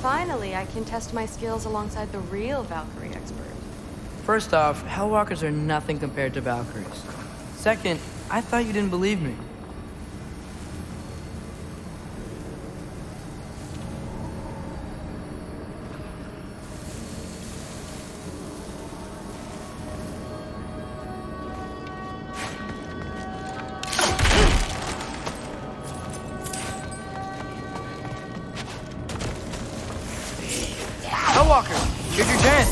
finally, I can test my skills alongside the real Valkyrie expert. First off, Hellwalkers are nothing compared to Valkyries. Second, I thought you didn't believe me. Hellwalker, here's your chance.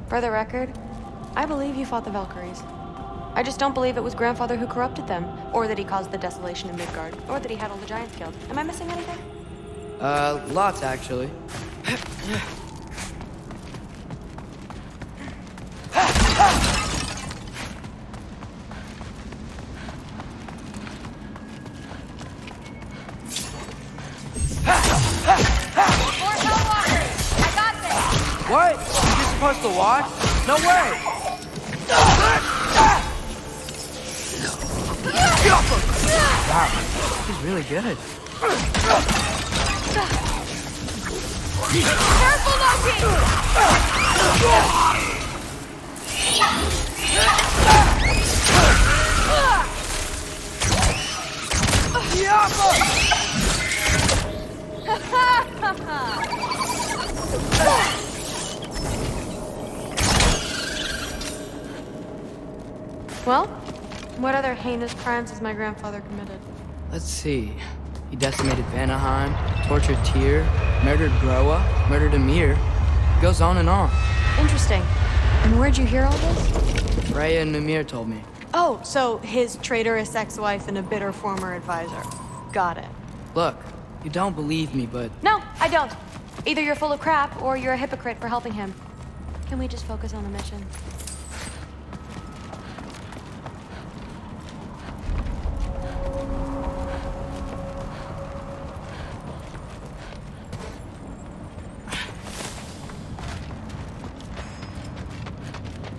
For the record, I believe you fought the Valkyries. I just don't believe it was Grandfather who corrupted them, or that he caused the desolation in Midgard, or that he had all the giants killed. Am I missing anything? Lots actually. More Hellwalkers! I got this! What? You're supposed to watch? No way! Wow, he's really good. Careful, Loki! Well, what other heinous crimes has my grandfather committed? Let's see. He decimated Vanaheim, tortured Tyr, murdered Groa, murdered Ymir. It goes on and on. Interesting. And where'd you hear all this? Freya and Mimir told me. Oh, so his traitorous ex-wife and a bitter former advisor. Got it. Look, you don't believe me, but No, I don't. Either you're full of crap, or you're a hypocrite for helping him. Can we just focus on the mission?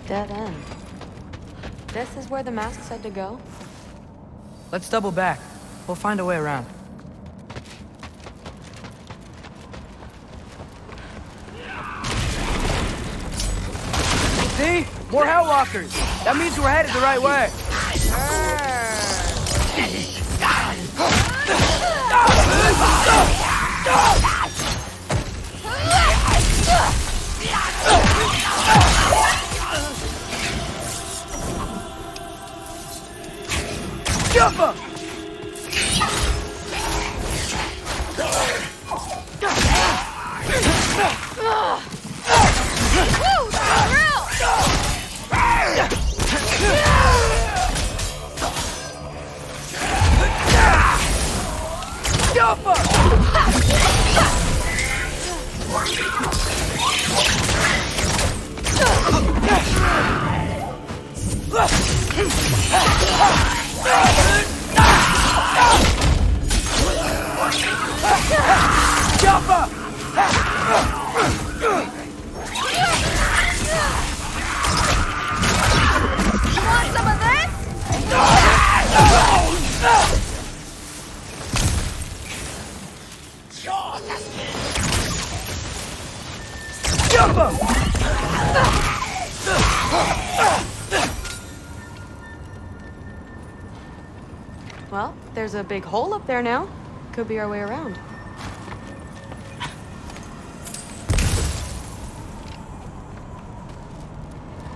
Dead end. This is where the mask said to go? let's double back. We'll find a way around. See? More Hellwalkers! That means we're headed the right way! Jump up! Well, there's a big hole up there now. Could be our way around.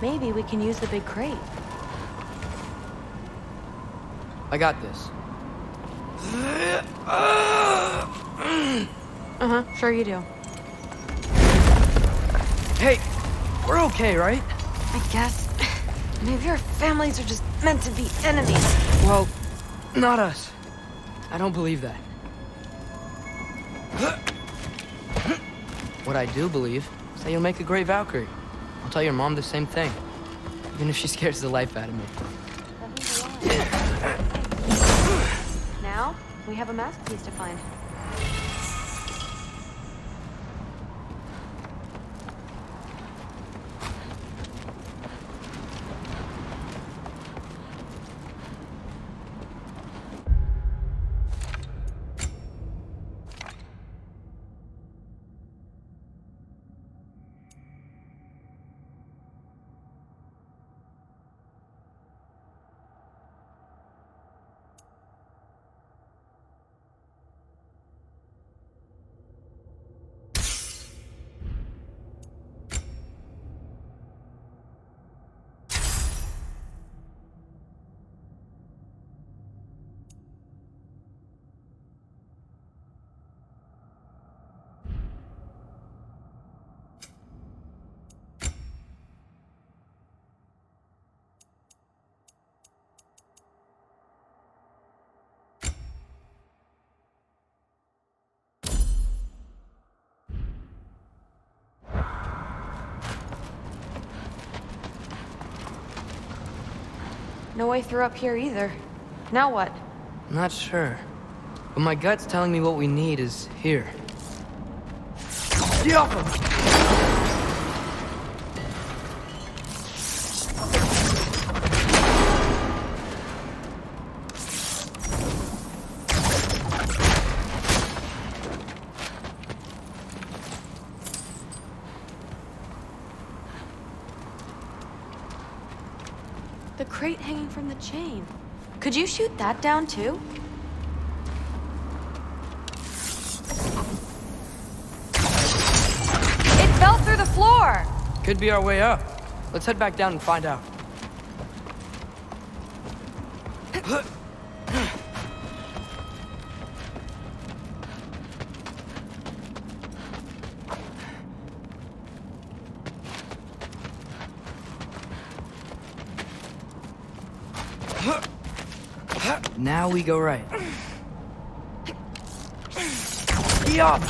Maybe we can use the big crate. I got this. Uh-huh, sure you do. Hey, we're okay, right? I guess. Maybe our families are just meant to be enemies. Well, not us. I don't believe that. What I do believe is that you'll make a great Valkyrie. I'll tell your mom the same thing. even if she scares the life out of me. Now, we have a mask piece to find. No way through up here either. Now what? I'm not sure. But my gut's telling me what we need is here. Get off him! The crate hanging from the chain. Could you shoot that down too? It fell through the floor! Could be our way up. Let's head back down and find out. Now we go right. Get off!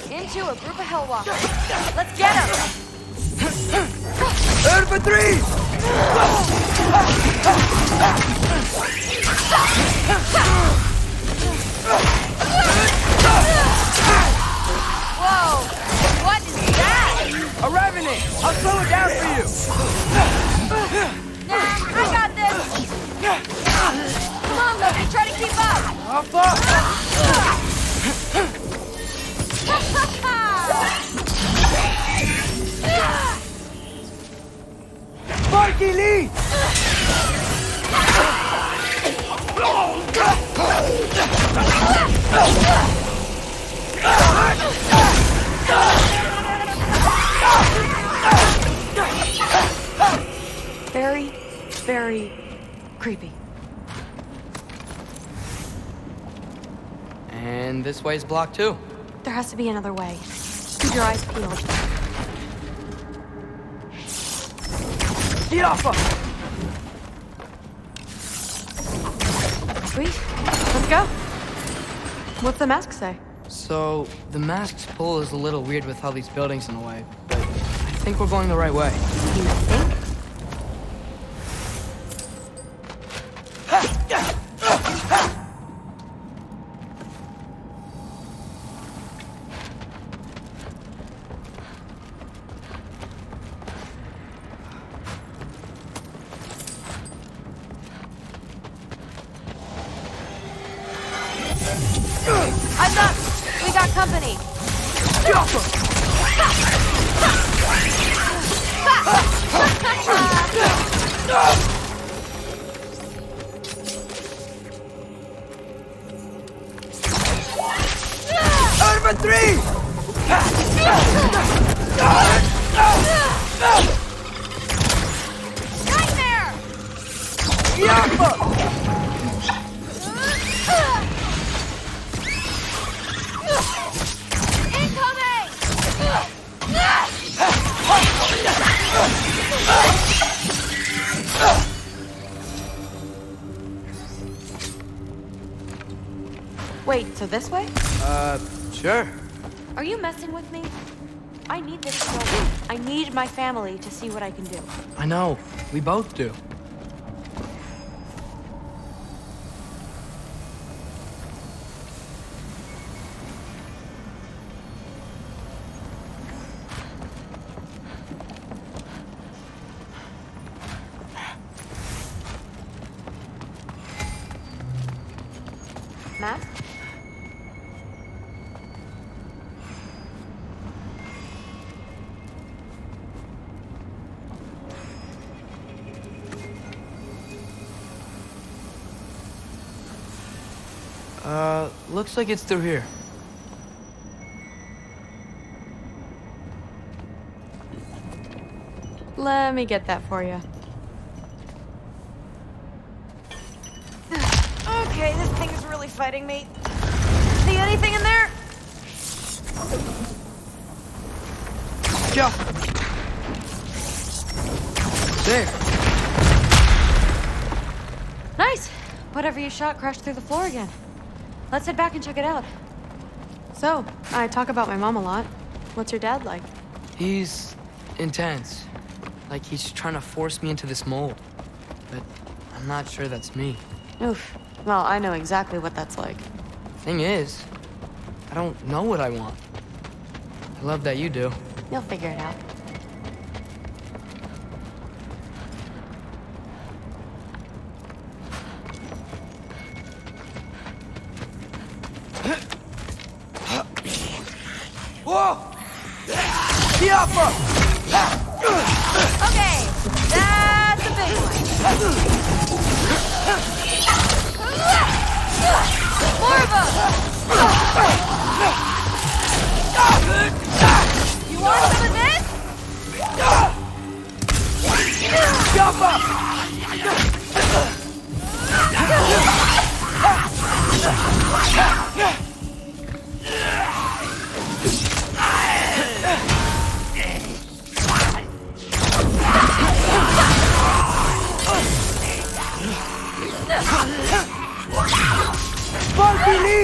Into a group of hellwalkers. Let's get them! Infantry! Whoa! What is that? A revenant! I'll slow it down for you! Nah, I got this! Come on, Loki, try to keep up! Off up! Sparky Lee! Very, very creepy. And this way's blocked too. There has to be another way. Keep your eyes peeled. Get off of! Sweet. Let's go. What's the mask say? So, the mask's pull is a little weird with all these buildings in the way, but I think we're going the right way. You think? I'm up! We got company! Get off him! Infantry! Nightmare! Get off him! Incoming! Wait, so this way? Sure. Are you messing with me? I need this stone. I need my family to see what I can do. I know. We both do. Matt? Looks like it's through here. Let me get that for you. Okay, this thing is really fighting me. See anything in there? Jump! There. Nice. Whatever you shot crashed through the floor again. Let's head back and check it out. So, I talk about my mom a lot. What's your dad like? He's intense. Like he's trying to force me into this mold. But I'm not sure that's me. Oof. Well, I know exactly what that's like. Thing is, I don't know what I want. I love that you do. You'll figure it out. Whoa! The upper! Okay, that's a big one. More of them! You want some of this? Jump up! Baldur!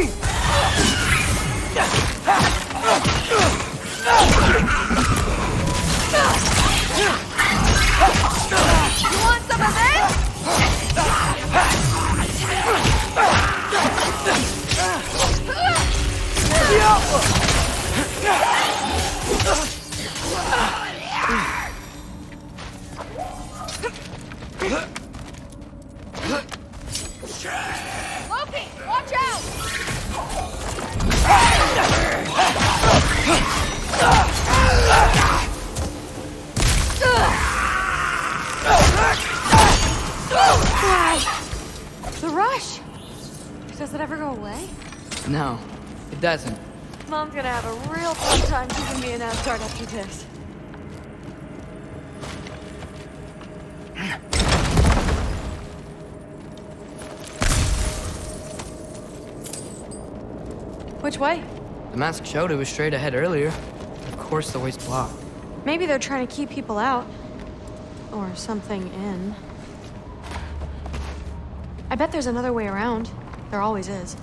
You want some of this? Loki, watch out! The rush! Does it ever go away? No, it doesn't. Mom's gonna have a real tough time keeping me in Asgard after this. Which way? The mask showed it was straight ahead earlier. Of course the way's blocked. Maybe they're trying to keep people out. Or something in. I bet there's another way around. There always is.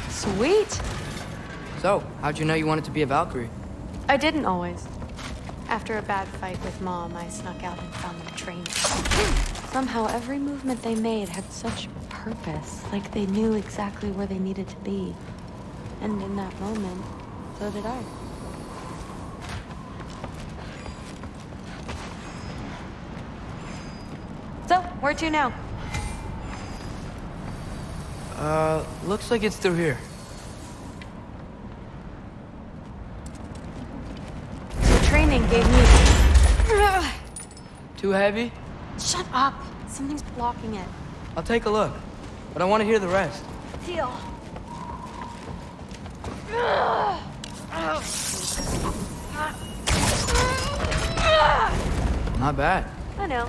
Sweet. So, how'd you know you wanted to be a Valkyrie? I didn't always. After a bad fight with Mom, I snuck out and found them training. Somehow, every movement they made had such purpose, like they knew exactly where they needed to be. And in that moment, so did I. So, where to now? Looks like it's through here. The training gave me... Too heavy? Shut up! Something's blocking it. I'll take a look, but I want to hear the rest. Deal. Not bad. I know.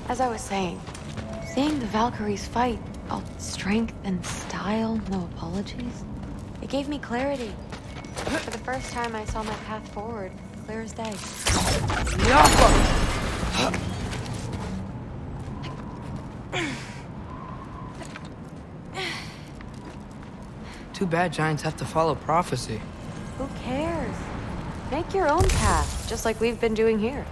As I was saying, seeing the Valkyries fight, all strength and style, no apologies, it gave me clarity. For the first time, I saw my path forward, clear as day. Too bad giants have to follow prophecy. Who cares? Make your own path, just like we've been doing here.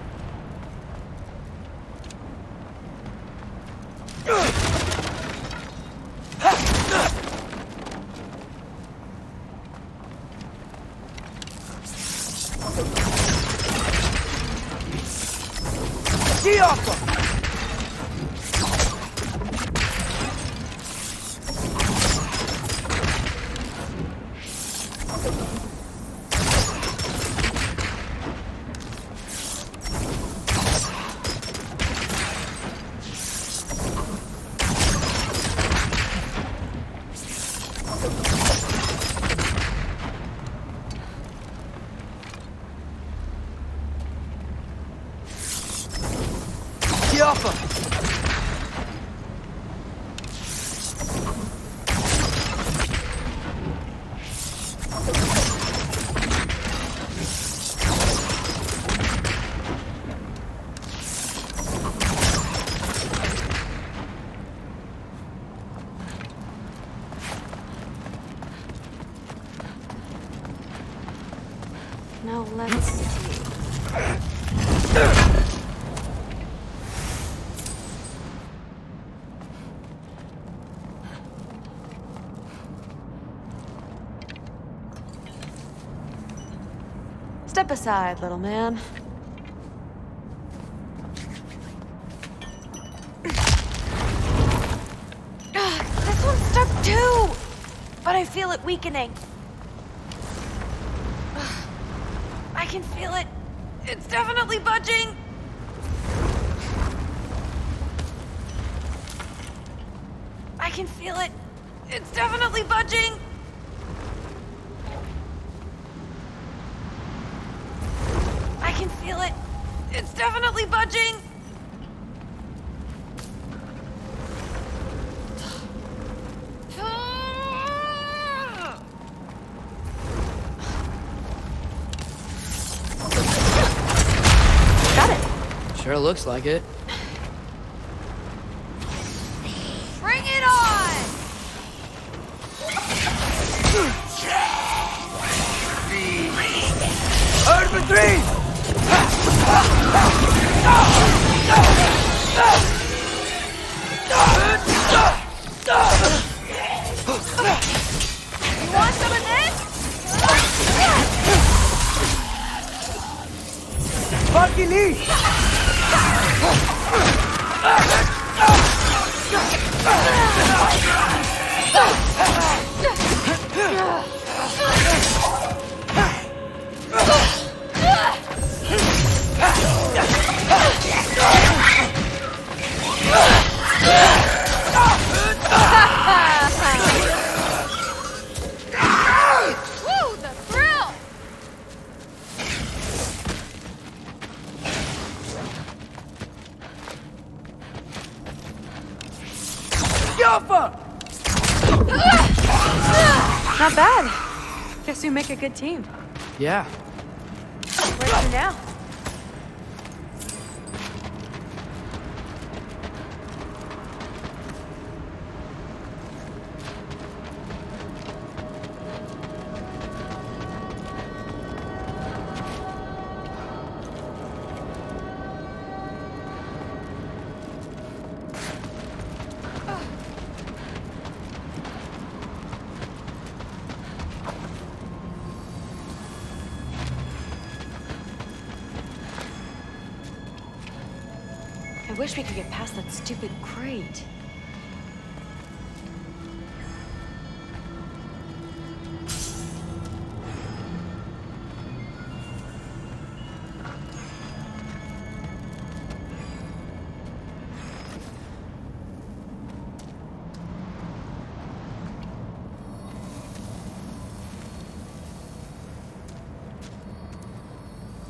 Now let's see. Step aside, little man. This one's stuck too! But I feel it weakening. I can feel it. It's definitely budging. I can feel it. It's definitely budging. I can feel it. It's definitely budging. Sure looks like it. Bring it on! Urban 3! You want some of this? Fucking eat! Woo, the thrill! Not bad. Guess you make a good team. Yeah. Where to now? wish we could get past that stupid crate.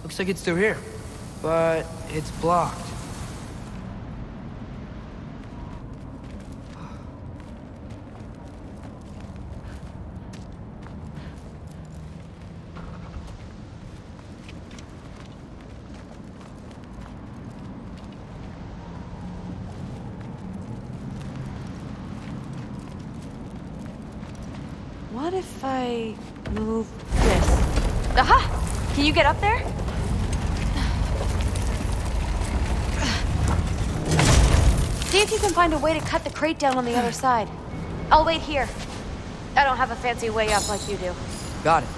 Looks like it's through here, but it's blocked. What if I move this? Aha! Can you get up there? See if you can find a way to cut the crate down on the other side. I'll wait here. I don't have a fancy way up like you do. Got it.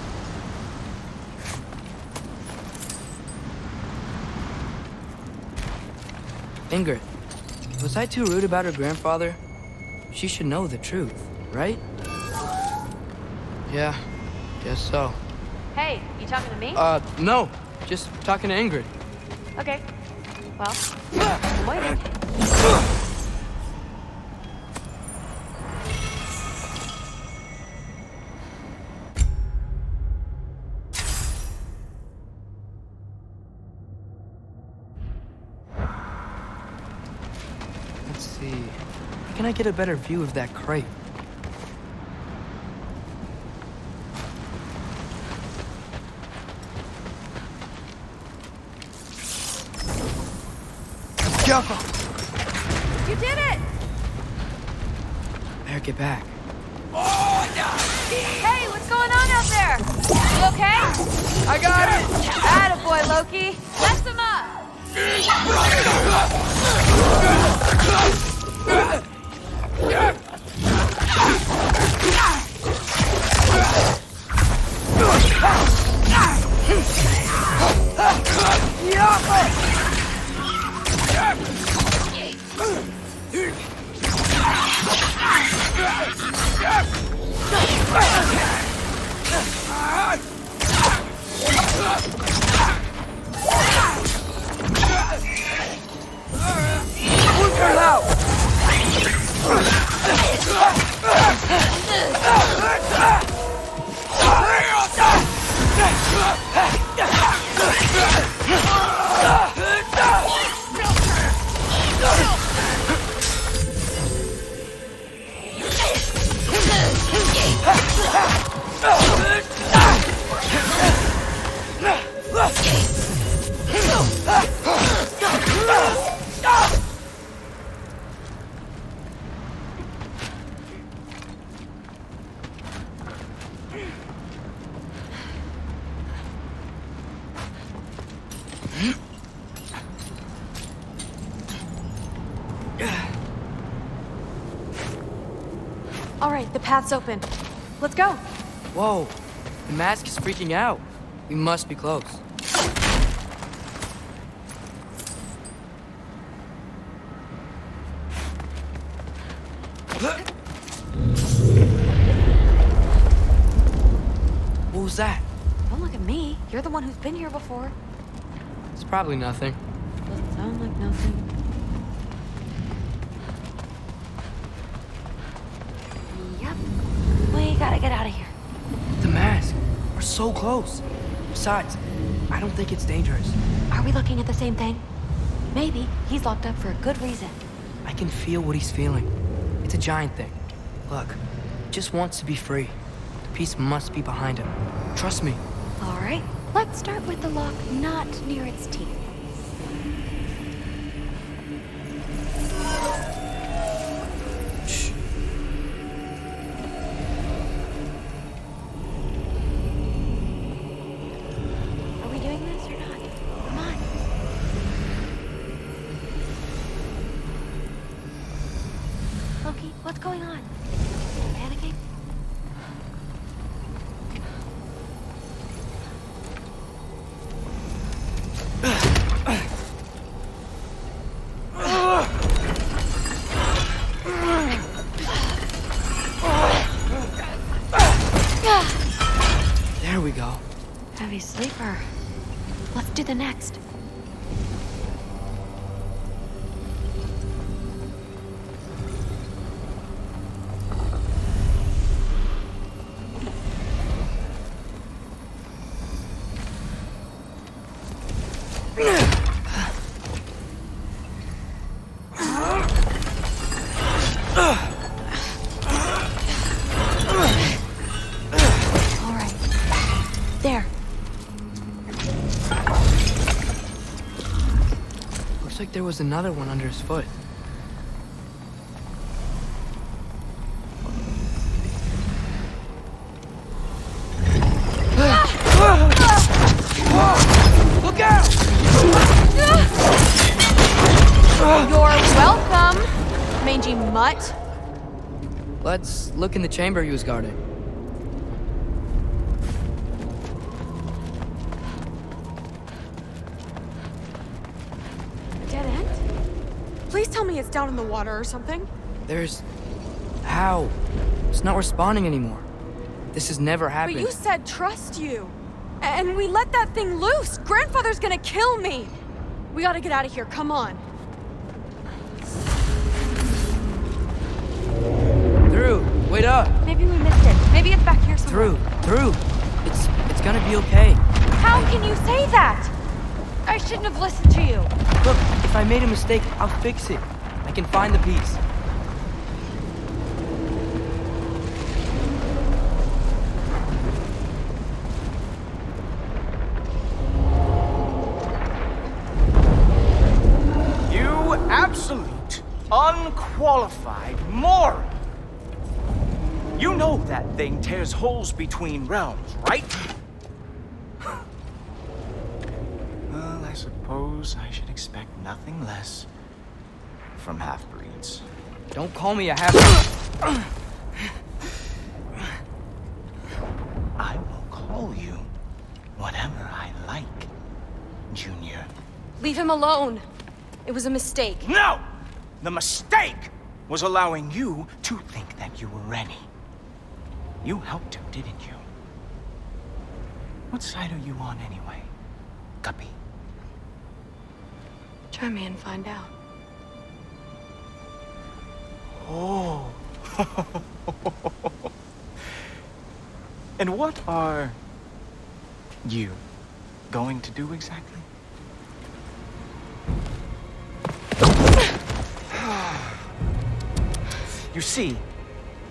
Ingrid, was I too rude about her grandfather? She should know the truth, right? Yeah, guess so. Hey, you talking to me? No. Just talking to Ingrid. Okay. Well, I'm waiting. Let's see. How can I get a better view of that crate? Careful! You did it! Better get back. Hey, what's going on out there? You okay? I got it! Attaboy, Loki. Mess him up! All right, the path's open. Let's go. Whoa, the mask is freaking out. We must be close. What was that? Don't look at me. You're the one who's been here before. It's probably nothing. Doesn't sound like nothing. Yep. We gotta get out of here. The mask. We're so close. Besides, I don't think it's dangerous. Are we looking at the same thing? Maybe. He's locked up for a good reason. I can feel what he's feeling. It's a giant thing. Look, he just wants to be free. The piece must be behind him. Trust me. All right. Let's start with the lock not near its teeth. Shh. Are we doing this or not? Come on. Loki, what's going on? Panicking? do the next? There was another one under his foot. Look out! You're welcome, mangy mutt. Let's look in the chamber he was guarding. Please tell me it's down in the water or something. There's... How? It's not responding anymore. This has never happened. But you said trust you. And we let that thing loose. Grandfather's gonna kill me. We gotta get out of here, come on. Through, wait up. Maybe we missed it. Maybe it's back here somewhere. Through. It's gonna be okay. How can you say that? I shouldn't have listened to you. Look, if I made a mistake, I'll fix it. I can find the piece. You absolute, unqualified moron! You know that thing tears holes between realms, right? Well, I suppose I should expect nothing less from half-breeds. Don't call me a half... I will call you whatever I like, Junior. Leave him alone. It was a mistake. No! The mistake was allowing you to think that you were ready. You helped him, didn't you? What side are you on anyway, Guppy? Try me and find out. Oh. And what are you going to do exactly? You see,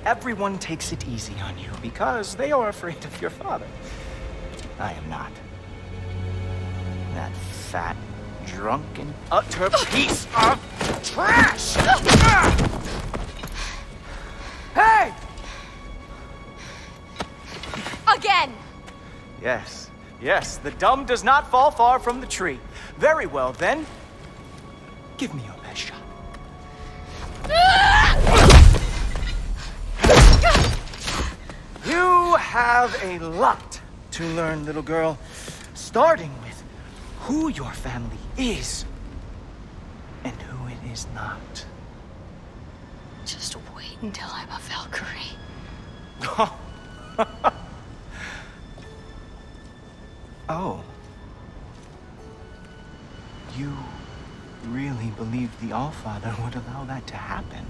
everyone takes it easy on you because they are afraid of your father. I am not. That fat, drunken, utter piece of trash! Hey! Again! Yes, the dumb does not fall far from the tree. Very well, then. Give me your best shot. You have a lot to learn, little girl. Starting with who your family is and who it is not. Just wait until I'm a Valkyrie. Oh. You really believed the Allfather would allow that to happen?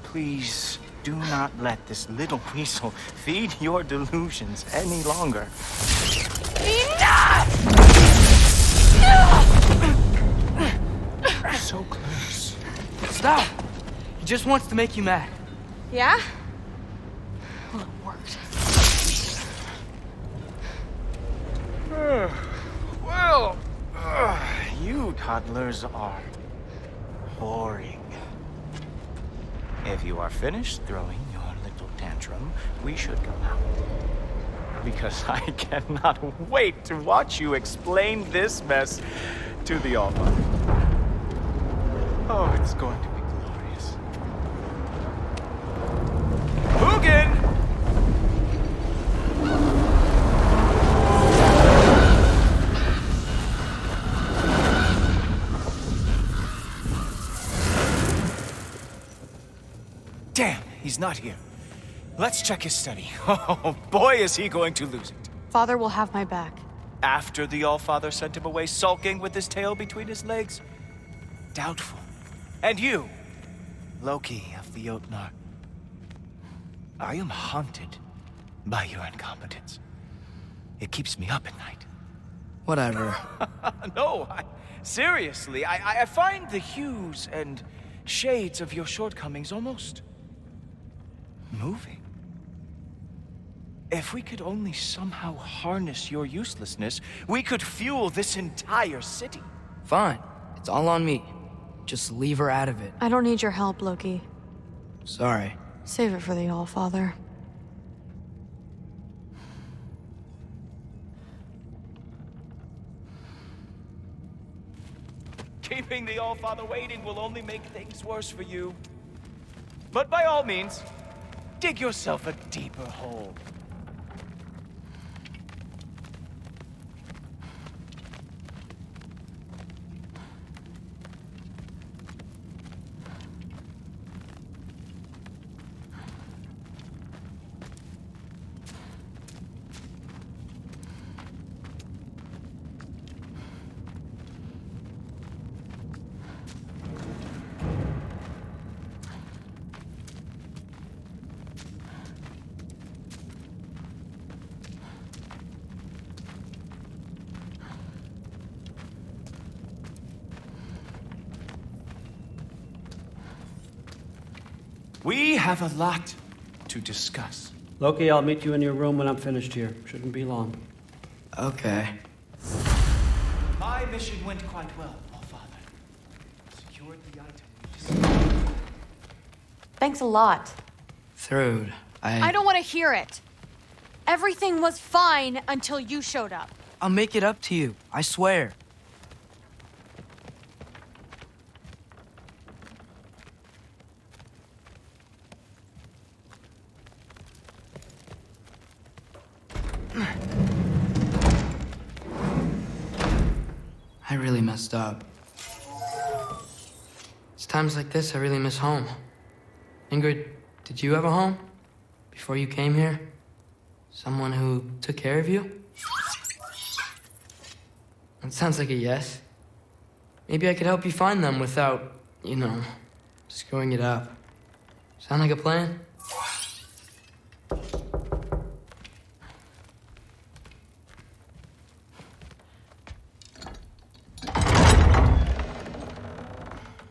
Please do not let this little weasel feed your delusions any longer. Enough! So close. Stop! He just wants to make you mad. Yeah? Well, it worked. Well, you toddlers are boring. If you are finished throwing your little tantrum, we should go now. Because I cannot wait to watch you explain this mess to the Allfather. Oh, it's going to be glorious. Hugin! Damn, he's not here. Let's check his study. Oh, boy, is he going to lose it. Father will have my back. After the Allfather sent him away sulking with his tail between his legs? Doubtful. And you, Loki of the Jotnar. I am haunted by your incompetence. It keeps me up at night. Whatever. No, seriously, I find the hues and shades of your shortcomings almost moving. If we could only somehow harness your uselessness, we could fuel this entire city. Fine. It's all on me. Just leave her out of it. I don't need your help, Loki. Sorry. Save it for the Allfather. Keeping the Allfather waiting will only make things worse for you. But by all means, dig yourself a deeper hole. We have a lot to discuss. Loki, I'll meet you in your room when I'm finished here. Shouldn't be long. Okay. My mission went quite well, Allfather. Secured the item we just... Thanks a lot. Thrud, I don't want to hear it. Everything was fine until you showed up. I'll make it up to you. I swear. I really messed up. It's times like this I really miss home. Ingrid, did you have a home? Before you came here? Someone who took care of you? That sounds like a yes. Maybe I could help you find them without, screwing it up. Sound like a plan?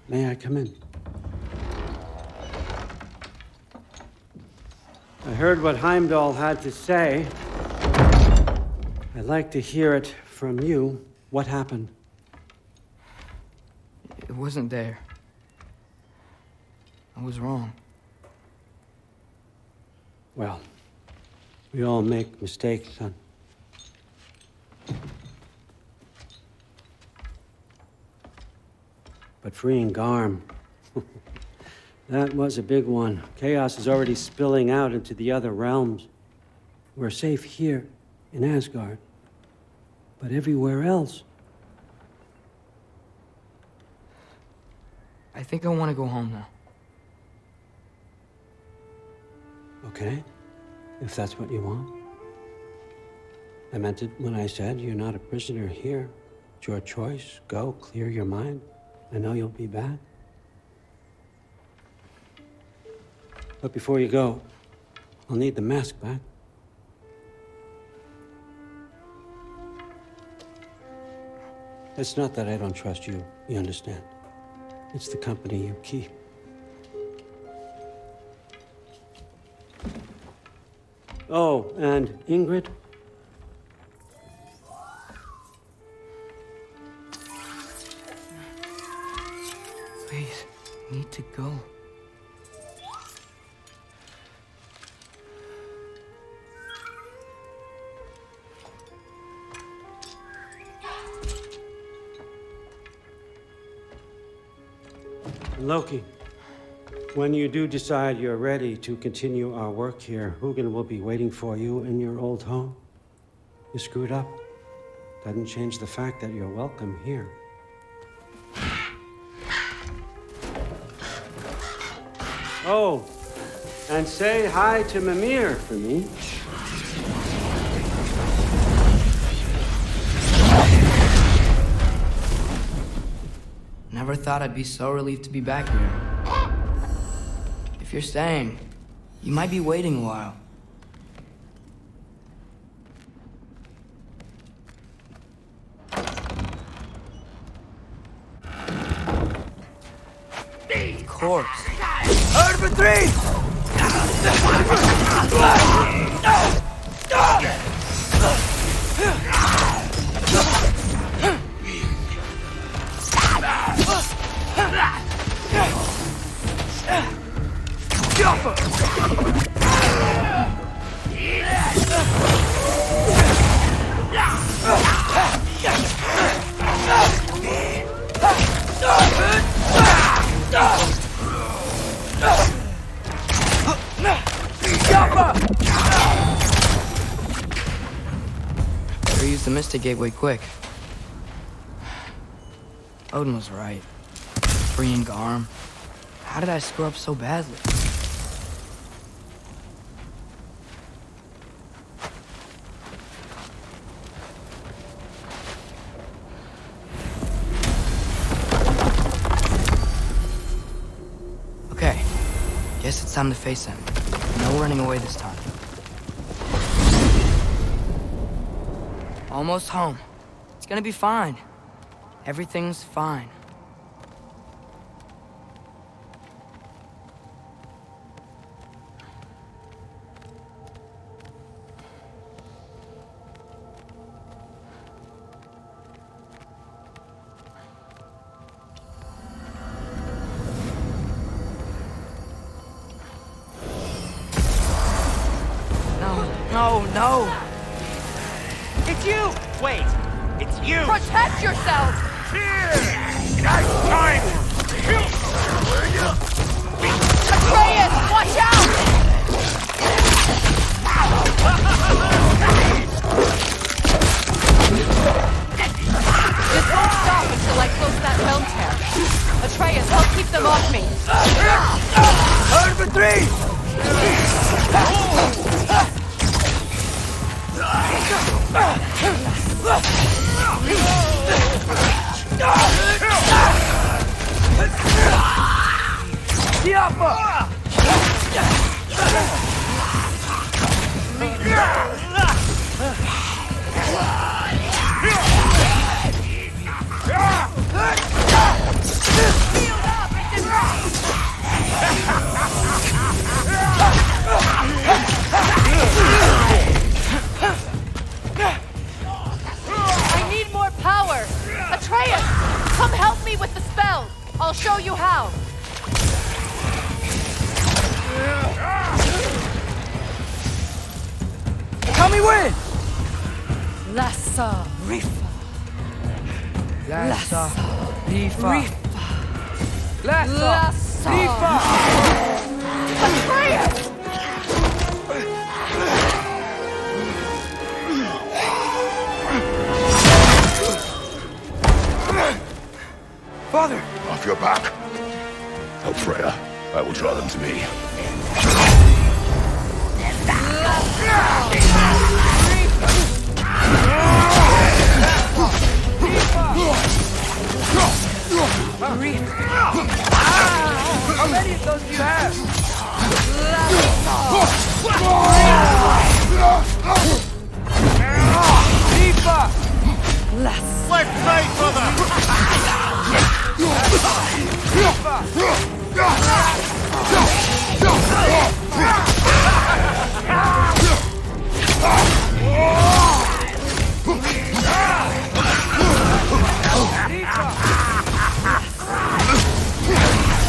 May I come in? I heard what Heimdall had to say. I'd like to hear it from you. What happened? It wasn't there. I was wrong. Well, we all make mistakes, son. But freeing Garm, that was a big one. Chaos is already spilling out into the other realms. We're safe here in Asgard, but everywhere else. I think I want to go home now. Okay, if that's what you want. I meant it when I said you're not a prisoner here. It's your choice. Go, clear your mind. I know you'll be back. But before you go, I'll need the mask back. It's not that I don't trust you, you understand? It's the company you keep. Oh, and Ingrid? Please, I need to go. Loki, when you do decide you're ready to continue our work here, Hugin will be waiting for you in your old home. You screwed up. Doesn't change the fact that you're welcome here. Oh, and say hi to Mimir for me. Never thought I'd be so relieved to be back here. If you're staying, you might be waiting a while. Of course. Herd for three! Better use the Mystic Gateway quick. Odin was right. Freeing Garm. How did I screw up so badly? Okay. Guess it's time to face him. No running away this time. Almost home. It's gonna be fine. Everything's fine. No, no! It's you! Wait, it's you! Protect yourself! Nice time! Atreus, watch out! This won't stop until I close that helm tear. Atreus, help keep them off me. Herd for three! I need more power! Atreus, come help me with the spell! I'll show you how! Tell me when! Lassa Rifa. Lassa Rifa. Lassa Lassa Rifa. Atreus! Father! Off your back. Help Freya. I will draw them to me. How many of those do you have? Let's play for them!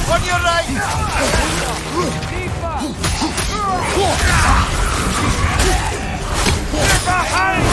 On your right! Behind!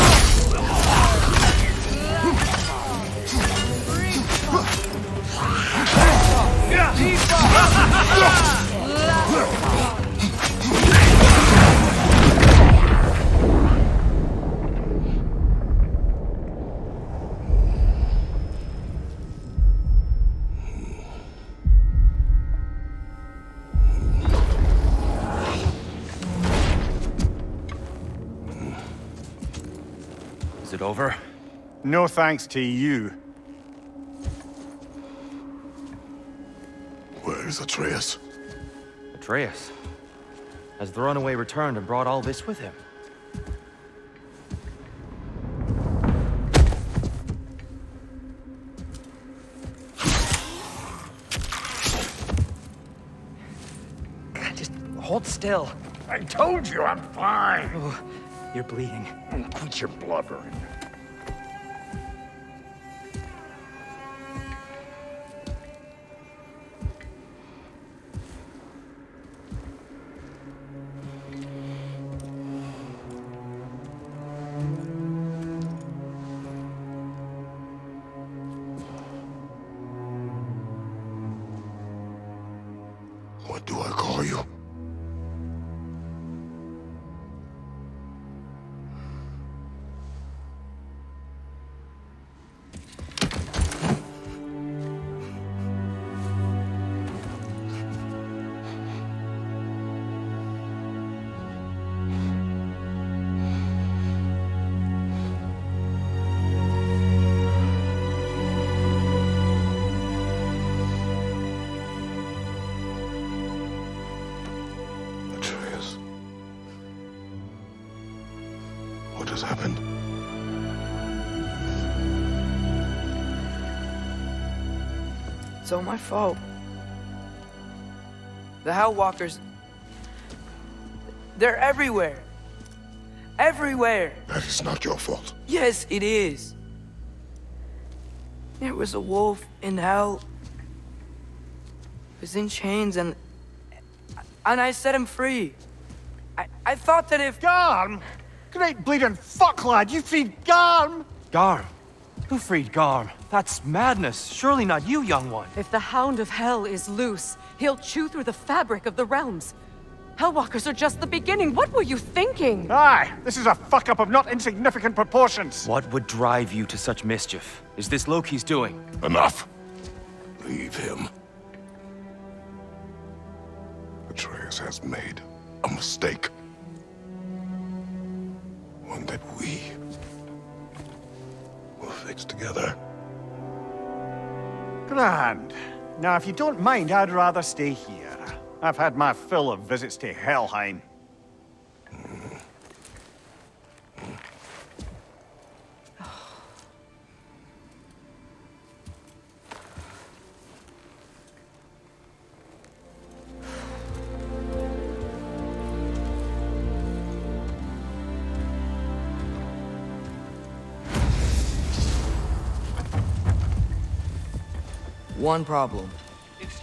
Is it over? No thanks to you. is Atreus? Atreus? Has the runaway returned and brought all this with him? God, just hold still. I told you I'm fine. Oh, you're bleeding. Quit your blubbering. What do I call you? Atreus. What has happened? It's all my fault. The Hell Walkers... they're everywhere. Everywhere. That is not your fault. Yes, it is. There was a wolf in hell. He was in chains and I set him free. I thought that if... Garm? Great bleeding fuck, lad! You freed Garm! Garm? Who freed Garm? That's madness. Surely not you, young one. If the Hound of Hell is loose, he'll chew through the fabric of the realms. Hellwalkers are just the beginning. What were you thinking? Aye, this is a fuck-up of not insignificant proportions. What would drive you to such mischief? Is this Loki's doing? Enough. Leave him. Atreus has made a mistake. One that we will fix together. Grand. Now, if you don't mind, I'd rather stay here. I've had my fill of visits to Helheim. One problem.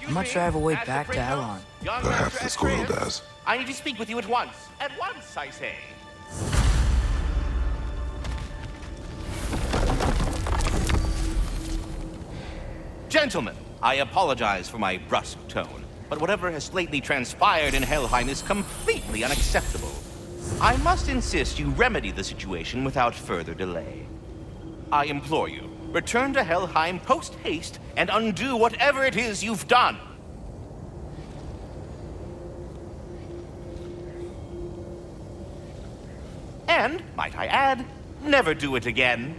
I'm not sure I have a way back to Elon. Perhaps the squirrel does. I need to speak with you at once. At once, I say. Gentlemen, I apologize for my brusque tone, but whatever has lately transpired in Helheim is completely unacceptable. I must insist you remedy the situation without further delay. I implore you, return to Helheim post-haste and undo whatever it is you've done. And, might I add, never do it again.